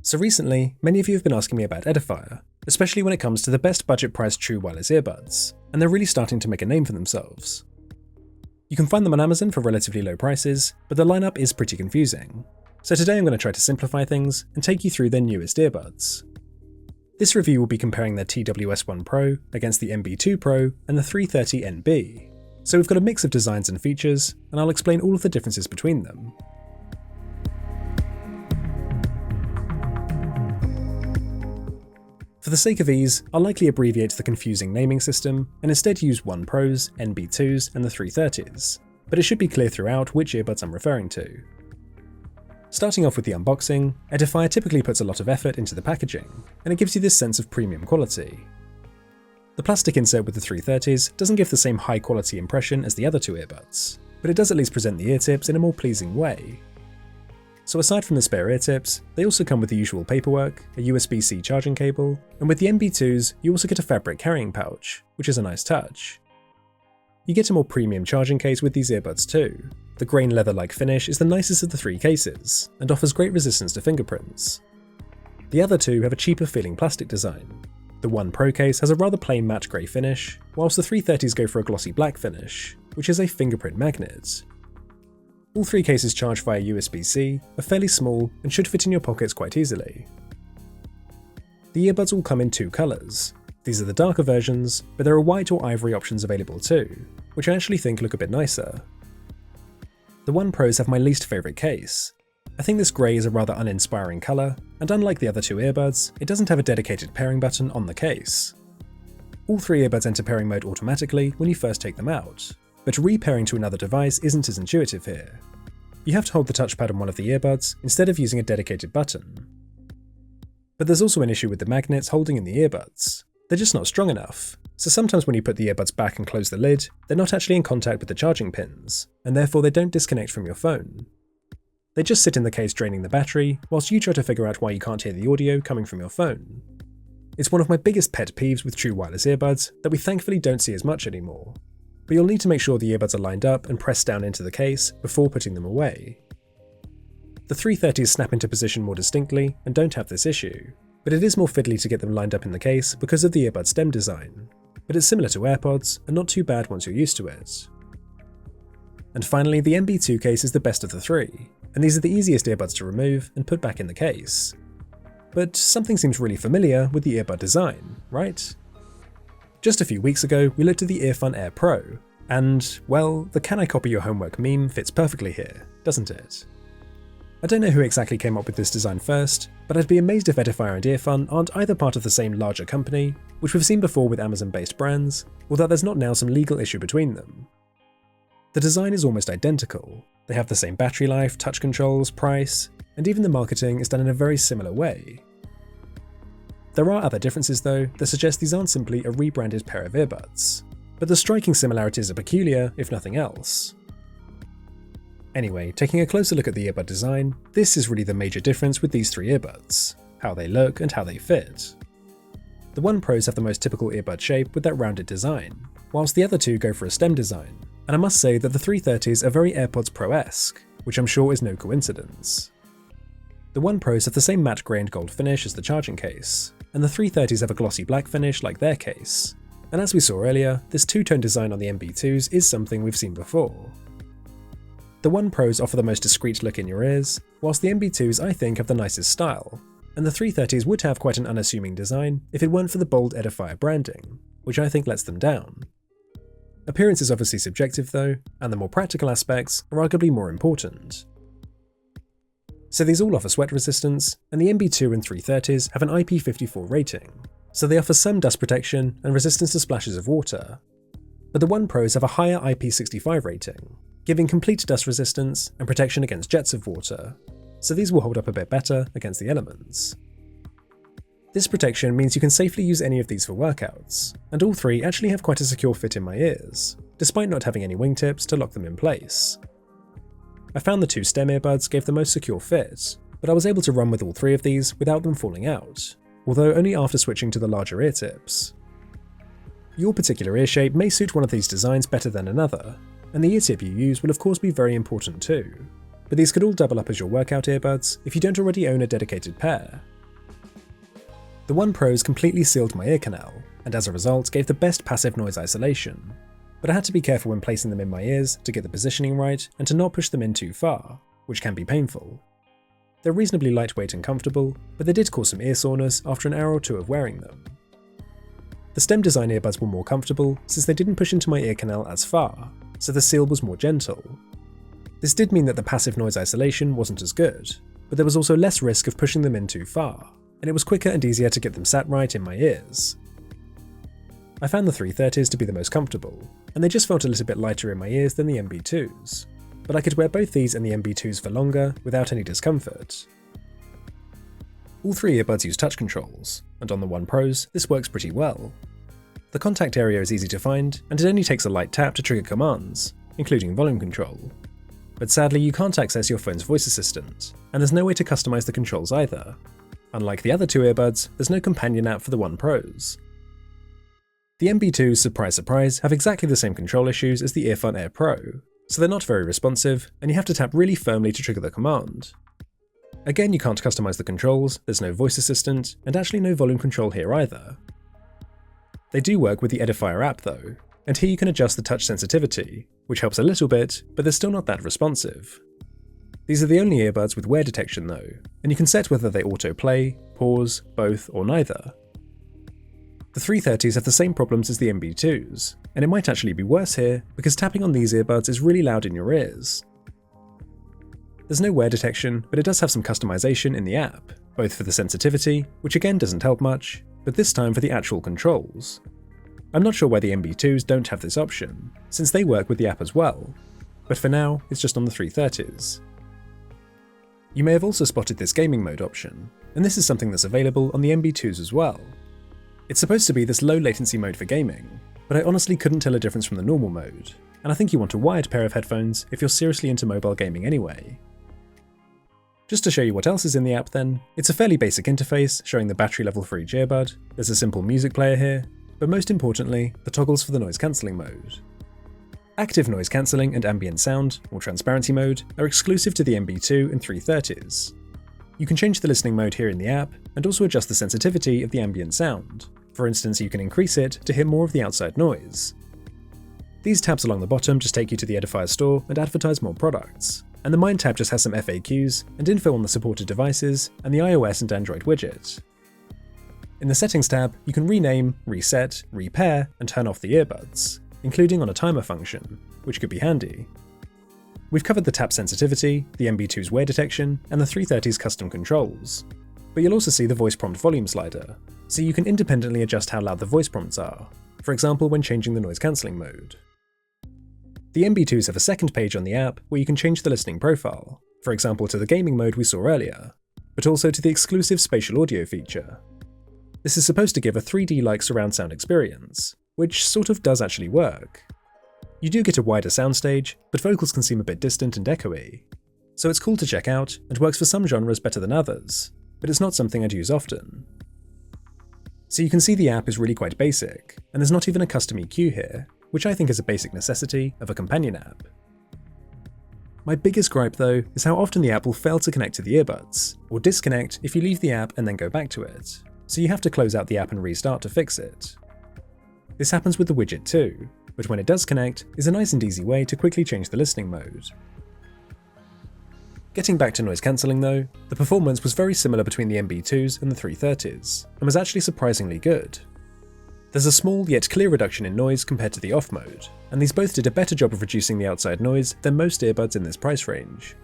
So recently, many of you have been asking me about Edifier, especially when it comes to the best budget-priced true wireless earbuds, and they're really starting to make a name for themselves. You can find them on Amazon for relatively low prices, but the lineup is pretty confusing. So today I'm going to try to simplify things and take you through their newest earbuds. This review will be comparing their TWS1 Pro against the NB2 Pro and the 330 NB. So we've got a mix of designs and features, and I'll explain all of the differences between them. For the sake of ease, I'll likely abbreviate the confusing naming system and instead use 1 Pros, NB2s and the 330s, but it should be clear throughout which earbuds I'm referring to. Starting off with the unboxing, Edifier typically puts a lot of effort into the packaging, and it gives you this sense of premium quality. The plastic insert with the 330s doesn't give the same high quality impression as the other two earbuds, but it does at least present the ear tips in a more pleasing way. So aside from the spare ear tips, they also come with the usual paperwork, a USB-C charging cable, and with the NB2s you also get a fabric carrying pouch, which is a nice touch. You get a more premium charging case with these earbuds too. The grain leather-like finish is the nicest of the three cases, and offers great resistance to fingerprints. The other two have a cheaper feeling plastic design. The 1 Pro case has a rather plain matte grey finish, whilst the 330s go for a glossy black finish, which is a fingerprint magnet. All three cases charge via USB-C, are fairly small, and should fit in your pockets quite easily. The earbuds all come in two colours. These are the darker versions, but there are white or ivory options available too, which I actually think look a bit nicer. The 1 Pros have my least favourite case. I think this grey is a rather uninspiring colour, and unlike the other two earbuds, it doesn't have a dedicated pairing button on the case. All three earbuds enter pairing mode automatically when you first take them out, but repairing to another device isn't as intuitive here. You have to hold the touchpad on one of the earbuds instead of using a dedicated button. But there's also an issue with the magnets holding in the earbuds. They're just not strong enough, so sometimes when you put the earbuds back and close the lid, they're not actually in contact with the charging pins, and therefore they don't disconnect from your phone. They just sit in the case draining the battery, whilst you try to figure out why you can't hear the audio coming from your phone. It's one of my biggest pet peeves with true wireless earbuds that we thankfully don't see as much anymore. But you'll need to make sure the earbuds are lined up and pressed down into the case before putting them away. The 330s snap into position more distinctly and don't have this issue, but it is more fiddly to get them lined up in the case because of the earbud stem design, but it's similar to AirPods and not too bad once you're used to it. And finally, the NB2 case is the best of the three, and these are the easiest earbuds to remove and put back in the case. But something seems really familiar with the earbud design, right? Just a few weeks ago, we looked at the EarFun Air Pro, and, well, the "can I copy your homework" meme fits perfectly here, doesn't it? I don't know who exactly came up with this design first, but I'd be amazed if Edifier and EarFun aren't either part of the same larger company, which we've seen before with Amazon-based brands, or that there's not now some legal issue between them. The design is almost identical. They have the same battery life, touch controls, price, and even the marketing is done in a very similar way. There are other differences though that suggest these aren't simply a rebranded pair of earbuds, but the striking similarities are peculiar if nothing else. Anyway, taking a closer look at the earbud design, this is really the major difference with these three earbuds, how they look and how they fit. The 1 Pros have the most typical earbud shape with that rounded design, whilst the other two go for a stem design, and I must say that the 330s are very AirPods Pro-esque, which I'm sure is no coincidence. The 1 Pros have the same matte grey and gold finish as the charging case, and the 330s have a glossy black finish like their case, and as we saw earlier, this two-tone design on the NB2s is something we've seen before. The 1 Pros offer the most discreet look in your ears, whilst the NB2s I think have the nicest style, and the 330s would have quite an unassuming design if it weren't for the bold Edifier branding, which I think lets them down. Appearance is obviously subjective though, and the more practical aspects are arguably more important. So these all offer sweat resistance, and the NB2 and 330s have an IP54 rating, so they offer some dust protection and resistance to splashes of water. But the 1 Pros have a higher IP65 rating, giving complete dust resistance and protection against jets of water, so these will hold up a bit better against the elements. This protection means you can safely use any of these for workouts, and all three actually have quite a secure fit in my ears, despite not having any wingtips to lock them in place. I found the two stem earbuds gave the most secure fit, but I was able to run with all three of these without them falling out, although only after switching to the larger ear tips. Your particular ear shape may suit one of these designs better than another, and the ear tip you use will of course be very important too, but these could all double up as your workout earbuds if you don't already own a dedicated pair, The 1 Pros completely sealed my ear canal, and as a result gave the best passive noise isolation, but I had to be careful when placing them in my ears to get the positioning right and to not push them in too far, which can be painful. They're reasonably lightweight and comfortable, but they did cause some ear soreness after an hour or two of wearing them. The stem design earbuds were more comfortable since they didn't push into my ear canal as far, so the seal was more gentle. This did mean that the passive noise isolation wasn't as good, but there was also less risk of pushing them in too far, and it was quicker and easier to get them sat right in my ears. I found the 330s to be the most comfortable, and they just felt a little bit lighter in my ears than the NB2s, but I could wear both these and the NB2s for longer without any discomfort. All three earbuds use touch controls, and on the 1 Pros this works pretty well. The contact area is easy to find, and it only takes a light tap to trigger commands, including volume control. But sadly you can't access your phone's voice assistant, and there's no way to customize the controls either. Unlike the other two earbuds, there's no companion app for the 1 Pros. The NB2s, surprise surprise, have exactly the same control issues as the EarFun Air Pro, so they're not very responsive, and you have to tap really firmly to trigger the command. Again, you can't customize the controls, there's no voice assistant, and actually no volume control here either. They do work with the Edifier app though, and here you can adjust the touch sensitivity, which helps a little bit, but they're still not that responsive. These are the only earbuds with wear detection though, and you can set whether they autoplay, pause, both, or neither. The 330s have the same problems as the NB2s, and it might actually be worse here because tapping on these earbuds is really loud in your ears. There's no wear detection, but it does have some customization in the app, both for the sensitivity, which again doesn't help much, but this time for the actual controls. I'm not sure why the NB2s don't have this option, since they work with the app as well, but for now it's just on the 330s. You may have also spotted this gaming mode option, and this is something that's available on the NB2s as well. It's supposed to be this low latency mode for gaming, but I honestly couldn't tell a difference from the normal mode, and I think you want a wired pair of headphones if you're seriously into mobile gaming anyway. Just to show you what else is in the app then, it's a fairly basic interface showing the battery level for each earbud, there's a simple music player here, but most importantly, the toggles for the noise cancelling mode. Active noise cancelling and ambient sound, or transparency mode, are exclusive to the NB2 and 330s. You can change the listening mode here in the app, and also adjust the sensitivity of the ambient sound. For instance, you can increase it to hear more of the outside noise. These tabs along the bottom just take you to the Edifier store and advertise more products, and the Mind tab just has some FAQs and info on the supported devices and the iOS and Android widget. In the Settings tab, you can rename, reset, repair, and turn off the earbuds, including on a timer function, which could be handy. We've covered the tap sensitivity, the NB2's wear detection, and the 330's custom controls. But you'll also see the voice prompt volume slider, so you can independently adjust how loud the voice prompts are, for example when changing the noise cancelling mode. The NB2s have a second page on the app where you can change the listening profile, for example to the gaming mode we saw earlier, but also to the exclusive spatial audio feature. This is supposed to give a 3D-like surround sound experience, which sort of does actually work. You do get a wider soundstage, but vocals can seem a bit distant and echoey. So it's cool to check out, and works for some genres better than others, but it's not something I'd use often. So you can see the app is really quite basic, and there's not even a custom EQ here, which I think is a basic necessity of a companion app. My biggest gripe though is how often the app will fail to connect to the earbuds, or disconnect if you leave the app and then go back to it, so you have to close out the app and restart to fix it. This happens with the widget too, but when it does connect, is a nice and easy way to quickly change the listening mode. Getting back to noise cancelling though, the performance was very similar between the NB2s and the 330s, and was actually surprisingly good. There's a small yet clear reduction in noise compared to the off mode, and these both did a better job of reducing the outside noise than most earbuds in this price range.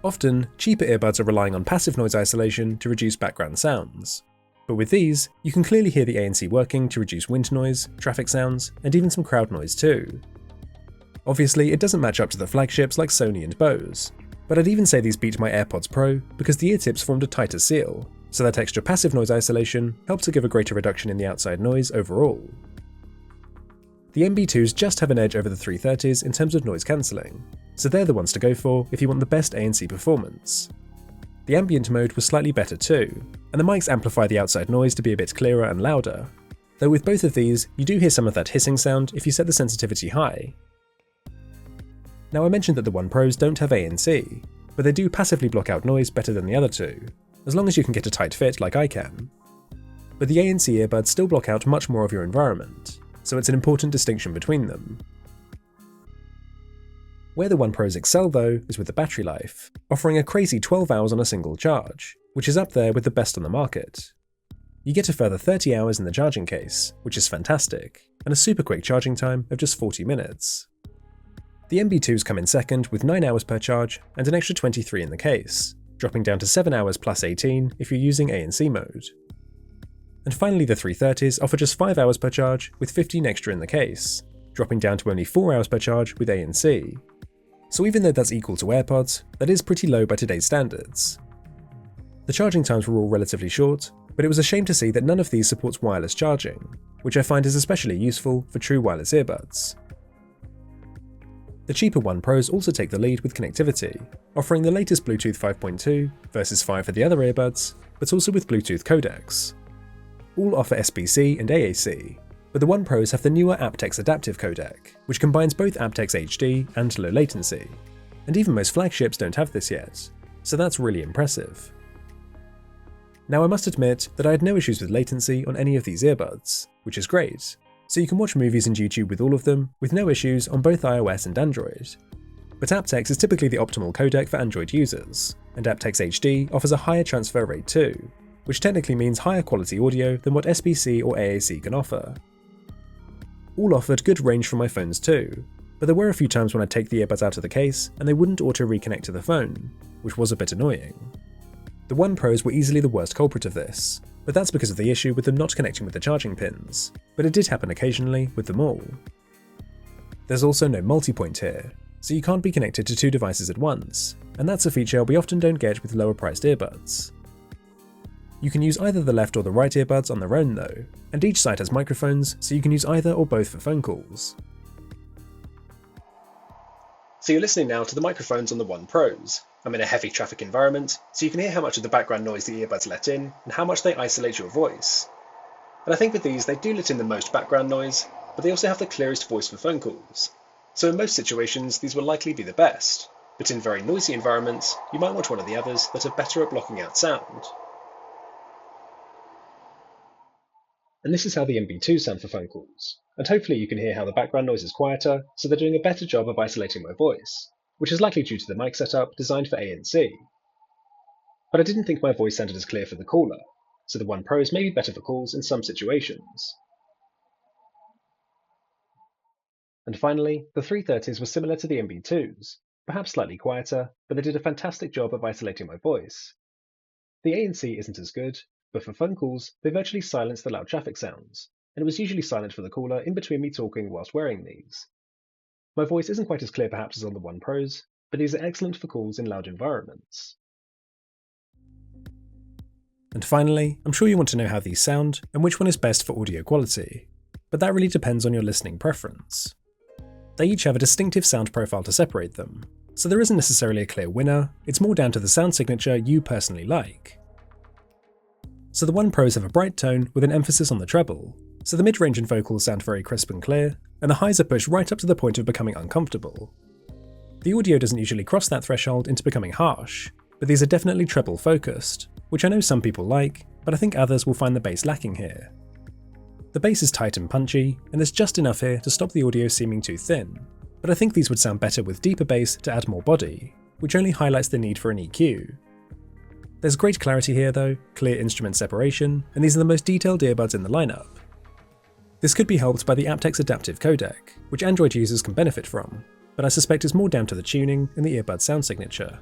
Often, cheaper earbuds are relying on passive noise isolation to reduce background sounds, but with these, you can clearly hear the ANC working to reduce wind noise, traffic sounds, and even some crowd noise too. Obviously, it doesn't match up to the flagships like Sony and Bose, but I'd even say these beat my AirPods Pro because the ear tips formed a tighter seal, so that extra passive noise isolation helped to give a greater reduction in the outside noise overall. The NB2s just have an edge over the 330s in terms of noise cancelling, so they're the ones to go for if you want the best ANC performance. The ambient mode was slightly better too, and the mics amplify the outside noise to be a bit clearer and louder, though with both of these you do hear some of that hissing sound if you set the sensitivity high. Now I mentioned that the 1 Pros don't have ANC, but they do passively block out noise better than the other two, as long as you can get a tight fit like I can. but the ANC earbuds still block out much more of your environment, so it's an important distinction between them. Where the One Pros excel though is with the battery life, offering a crazy 12 hours on a single charge, which is up there with the best on the market. You get a further 30 hours in the charging case, which is fantastic, and a super quick charging time of just 40 minutes. The NB2s come in second with 9 hours per charge and an extra 23 in the case, dropping down to 7 hours plus 18 if you're using ANC mode. And finally the 330s offer just 5 hours per charge with 15 extra in the case, dropping down to only 4 hours per charge with ANC. So even though that's equal to AirPods, that is pretty low by today's standards. The charging times were all relatively short, but it was a shame to see that none of these supports wireless charging, which I find is especially useful for true wireless earbuds. The cheaper One Pros also take the lead with connectivity, offering the latest Bluetooth 5.2 versus 5 for the other earbuds, but also with Bluetooth codecs. All offer SBC and AAC, but the One Pros have the newer aptX adaptive codec, which combines both aptX HD and low latency, and even most flagships don't have this yet, so that's really impressive. Now I must admit that I had no issues with latency on any of these earbuds, which is great, so you can watch movies and YouTube with all of them with no issues on both iOS and Android. But aptX is typically the optimal codec for Android users, and aptX HD offers a higher transfer rate too, which technically means higher quality audio than what SBC or AAC can offer. All offered good range from my phones too, but there were a few times when I'd take the earbuds out of the case and they wouldn't auto-reconnect to the phone, which was a bit annoying. The One Pros were easily the worst culprit of this, but that's because of the issue with them not connecting with the charging pins, but it did happen occasionally with them all. There's also no multi-point here, so you can't be connected to 2 devices at once, and that's a feature we often don't get with lower priced earbuds. You can use either the left or the right earbuds on their own though, and each side has microphones, so you can use either or both for phone calls. So you're listening now to the microphones on the One Pros. I'm in a heavy traffic environment, so you can hear how much of the background noise the earbuds let in and how much they isolate your voice. And I think with these they do let in the most background noise, but they also have the clearest voice for phone calls. So in most situations these will likely be the best, but in very noisy environments you might want one of the others that are better at blocking out sound. And this is how the NB2s sound for phone calls, and hopefully you can hear how the background noise is quieter, so they're doing a better job of isolating my voice, which is likely due to the mic setup designed for ANC. But I didn't think my voice sounded as clear for the caller, so the One Pros may be better for calls in some situations. And finally, the 330s were similar to the NB2s, perhaps slightly quieter, but they did a fantastic job of isolating my voice. The ANC isn't as good, but for phone calls, they virtually silenced the loud traffic sounds, and it was usually silent for the caller in between me talking whilst wearing these. My voice isn't quite as clear perhaps as on the One Pros, but these are excellent for calls in loud environments. And finally, I'm sure you want to know how these sound and which one is best for audio quality, but that really depends on your listening preference. They each have a distinctive sound profile to separate them, so there isn't necessarily a clear winner, it's more down to the sound signature you personally like. So the One Pros have a bright tone with an emphasis on the treble, so the mid-range and vocals sound very crisp and clear, and the highs are pushed right up to the point of becoming uncomfortable. The audio doesn't usually cross that threshold into becoming harsh, but these are definitely treble focused, which I know some people like, but I think others will find the bass lacking here. The bass is tight and punchy, and there's just enough here to stop the audio seeming too thin, but I think these would sound better with deeper bass to add more body, which only highlights the need for an EQ. There's great clarity here though, clear instrument separation, and these are the most detailed earbuds in the lineup. This could be helped by the aptX adaptive codec, which Android users can benefit from, but I suspect it's more down to the tuning and the earbud sound signature.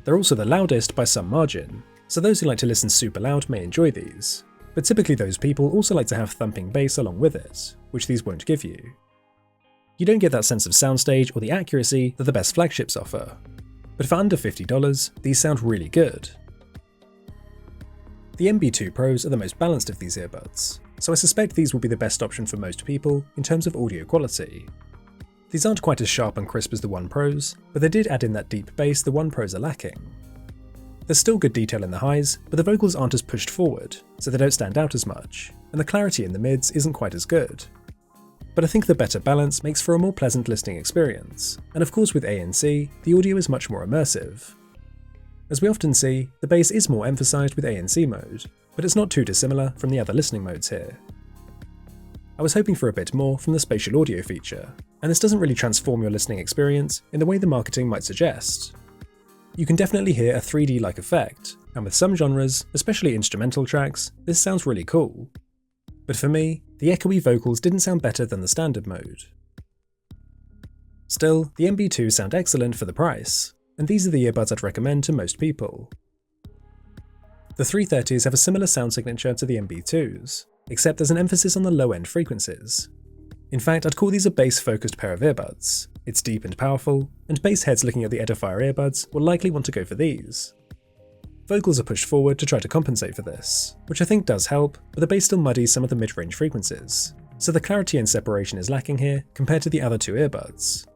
They're also the loudest by some margin, so those who like to listen super loud may enjoy these, but typically those people also like to have thumping bass along with it, which these won't give you. You don't get that sense of soundstage or the accuracy that the best flagships offer, but for under $50, these sound really good. The NB2 Pros are the most balanced of these earbuds, so I suspect these will be the best option for most people in terms of audio quality. These aren't quite as sharp and crisp as the One Pros, but they did add in that deep bass the One Pros are lacking. There's still good detail in the highs, but the vocals aren't as pushed forward, so they don't stand out as much, and the clarity in the mids isn't quite as good. But I think the better balance makes for a more pleasant listening experience, and of course with ANC, the audio is much more immersive. As we often see, the bass is more emphasised with ANC mode, but it's not too dissimilar from the other listening modes here. I was hoping for a bit more from the spatial audio feature, and this doesn't really transform your listening experience in the way the marketing might suggest. You can definitely hear a 3D-like effect, and with some genres, especially instrumental tracks, this sounds really cool. But for me, the echoey vocals didn't sound better than the standard mode. Still, the NB2s sound excellent for the price, and these are the earbuds I'd recommend to most people. The 330s have a similar sound signature to the NB2s, except there's an emphasis on the low-end frequencies. In fact, I'd call these a bass-focused pair of earbuds. It's deep and powerful, and bass heads looking at the Edifier earbuds will likely want to go for these. Vocals are pushed forward to try to compensate for this, which I think does help, but the bass still muddies some of the mid-range frequencies, so the clarity and separation is lacking here compared to the other two earbuds.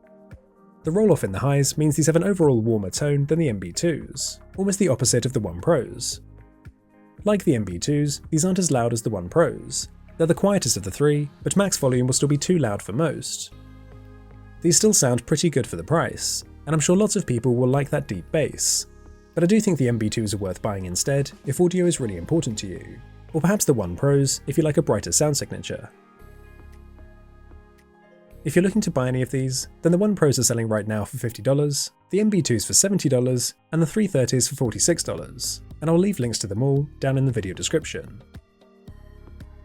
The roll-off in the highs means these have an overall warmer tone than the NB2s, almost the opposite of the 1 Pros. Like the NB2s, these aren't as loud as the 1 Pros. They're the quietest of the three, but max volume will still be too loud for most. These still sound pretty good for the price, and I'm sure lots of people will like that deep bass, but I do think the NB2s are worth buying instead if audio is really important to you, or perhaps the 1 Pros if you like a brighter sound signature. If you're looking to buy any of these, then the 1 Pros are selling right now for $50, the NB2s for $70, and the 330s for $46, and I'll leave links to them all down in the video description.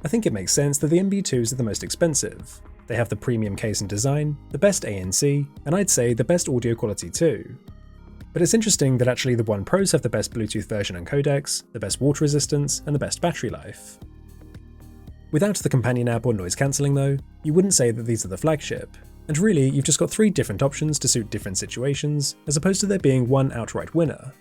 I think it makes sense that the NB2s are the most expensive. They have the premium case and design, the best ANC, and I'd say the best audio quality too. But it's interesting that actually the 1 Pros have the best Bluetooth version and codecs, the best water resistance, and the best battery life. Without the companion app or noise cancelling though, you wouldn't say that these are the flagship, and really you've just got 3 different options to suit different situations, as opposed to there being one outright winner.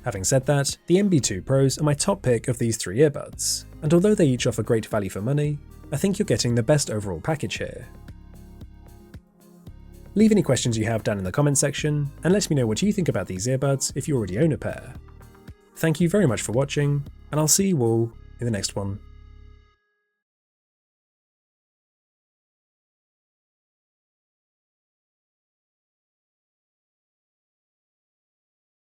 Having said that, the NB2 Pros are my top pick of these 3 earbuds, and although they each offer great value for money, I think you're getting the best overall package here. Leave any questions you have down in the comments section, and let me know what you think about these earbuds if you already own a pair. Thank you very much for watching, and I'll see you all in the next one.